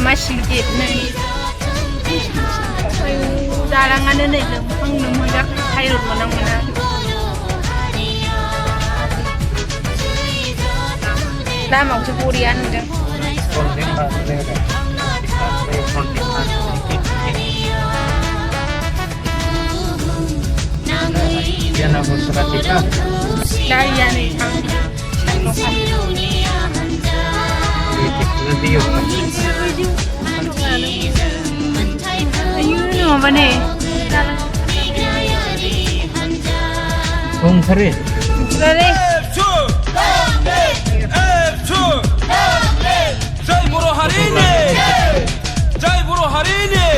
मामासि gate नै दालाङानो नै लोमहां high road मोना लामाखौसो बरिया नुदों। Daya nih ayo apa nih? Sari. Jai Guru Hari ini. Jai Guru Hari ini.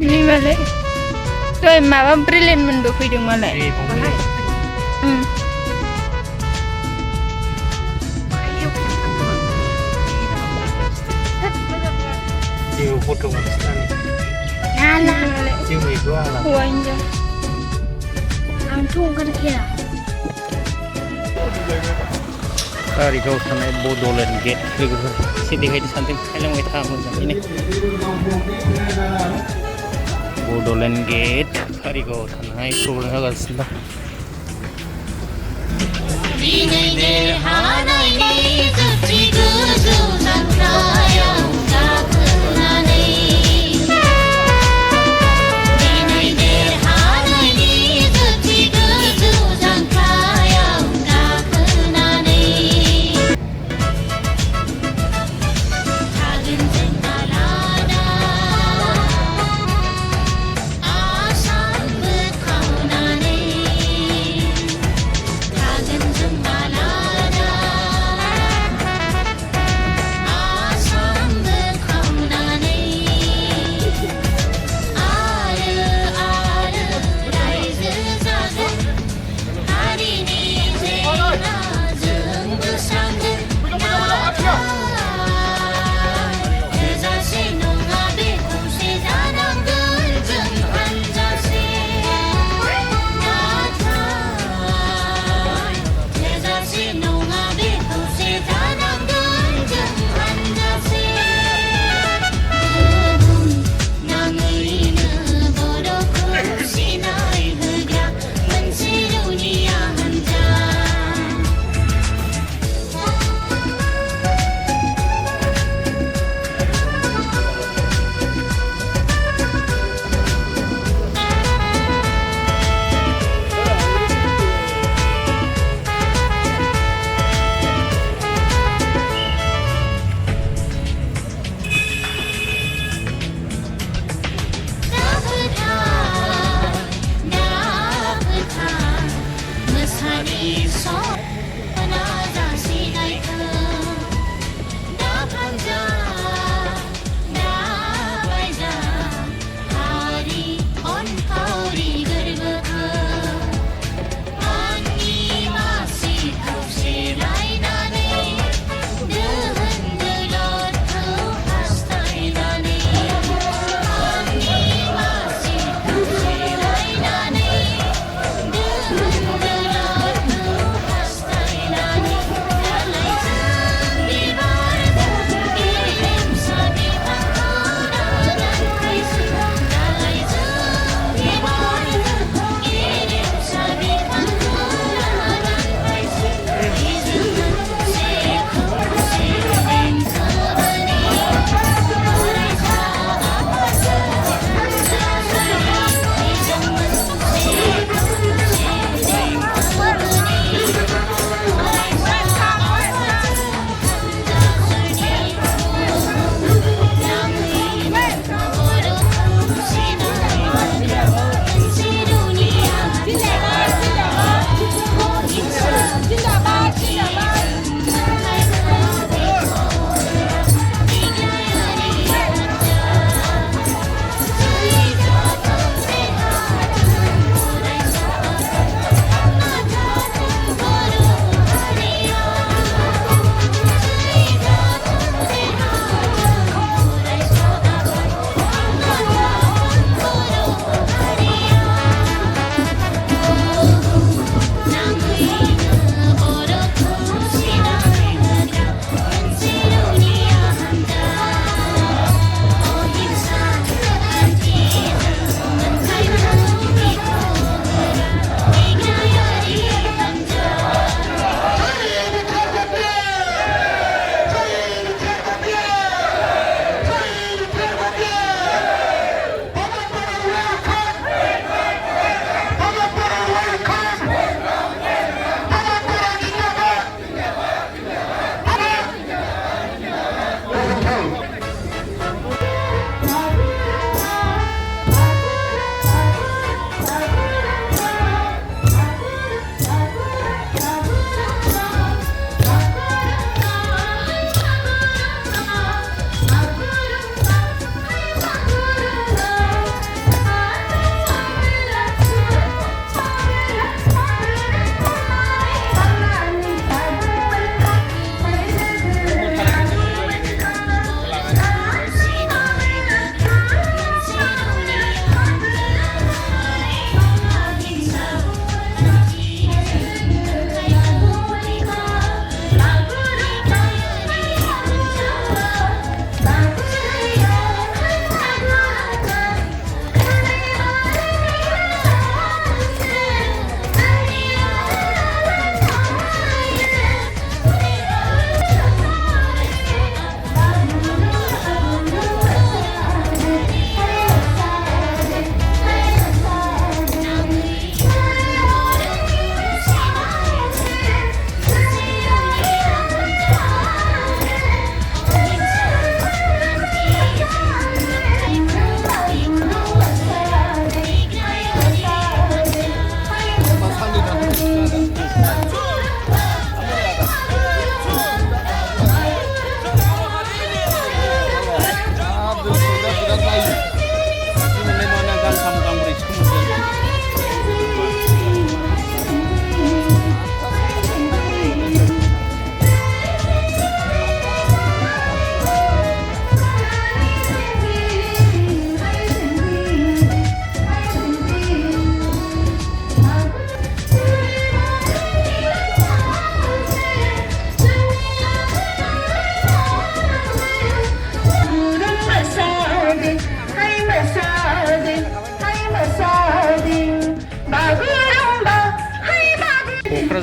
Ini balik. Tuh malah brilliant menduk video malah. Chiều foto mana? Nana. Chiều itu ala. Wanja. Antung kan kira. Kari kau sana bodolan gate. Sini kayak di samping kalian mau tahu ini. Bodolan gate. Kari kau sana itu berapa sih?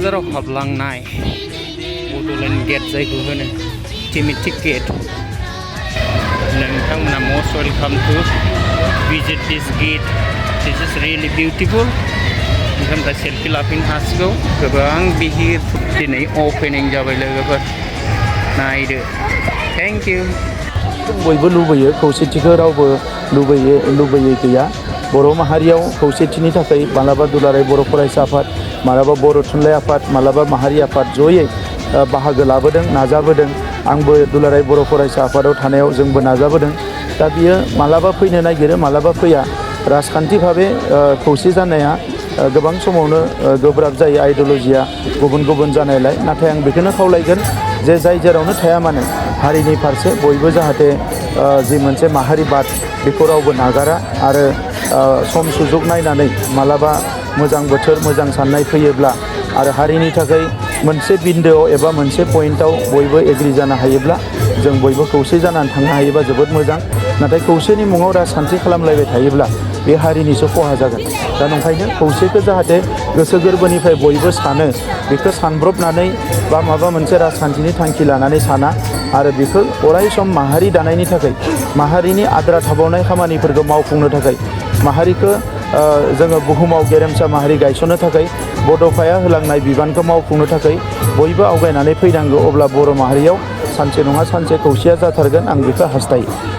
क'क्राझाराव हाबलांनाय Bodoland gate जायखौ होनो thematic gate नोंथांमोना must welcome to visit this gate. This is really beautiful. नोंथांमोना selfie लाफैनो हासिगौ गोबां बिहिर दिनै अपेनिं जाबाय लोगोफोर नायदो थेंक इउ बयबो लुबैयो खौसेथिखौ रावबो लुबैयै गैया बर' माहारियाव खौसेथिनि थाखाय मालाबा दुलाराय बर' फरायसा आफाद मालाबा बर' थुनलाइ आफाद मालाबा माहारि आफाद जयै बाहागो लाबोदों नाजाबोदों आंबो दुलाराय बर' फरायसा आफादाव थानायाव जोंबो नाजाबोदों दा बियो मालाबा फैनो नागिरो मालाबा फैया राजखान्थि भाबे खौसे जानाया गोबां समावनो गोब्राब जायो आइडिय'लजिया गुबुन गुबुन जानायलाय नाथाय आं बेखौनो खावलायगोन जे जाय जेरावनो थाया मानो हारिनि फारसे बयबो जाहाथे जि मोनसे माहारिबाद बेखौ रावबो नागारा आरो सम सुजुग नायनानै मालाबा मोजां बोथोर मोजां साननाय फैयोब्ला आरो हारिनि थाखाय मोनसे बिन्दोआव एबा मोनसे पइन्टआव बयबो एग्रि जानो हायोब्ला जों बयबो खौसे जानानै थांनो हायोबा जोबोद मोजां नाथाय खौसेनि मुङाव राजखान्थि खालामलायबाय थायोब्ला बे हारिनिसो खहा जागोन दा नंखायनो खौसेखौ जाहाथे गोसो गोरबोनिफ्राय बयबो सानो बेखौ सानब्रबनानै बा माबा मोनसे राजखान्थिनि थांखि लानानै साना आरो बेखौ अराय सम माहारि दानायनि थाखाय माहारिनि आद्रा थाबावनाय खामानिफोरखौ मावफुंनो थाखाय माहारिखौ जोङो बुहुमाव गेरेमसा माहारि गायसननो थाखाय बड'फाया होलांनाय बिबानखौ मावफुंनो थाखाय बयबो आवगायनानै फैनांगौ अब्ला बर' माहारियाव सानसे नङा सानसे खौसेया जाथारगोन आं बेखौ हास्थायो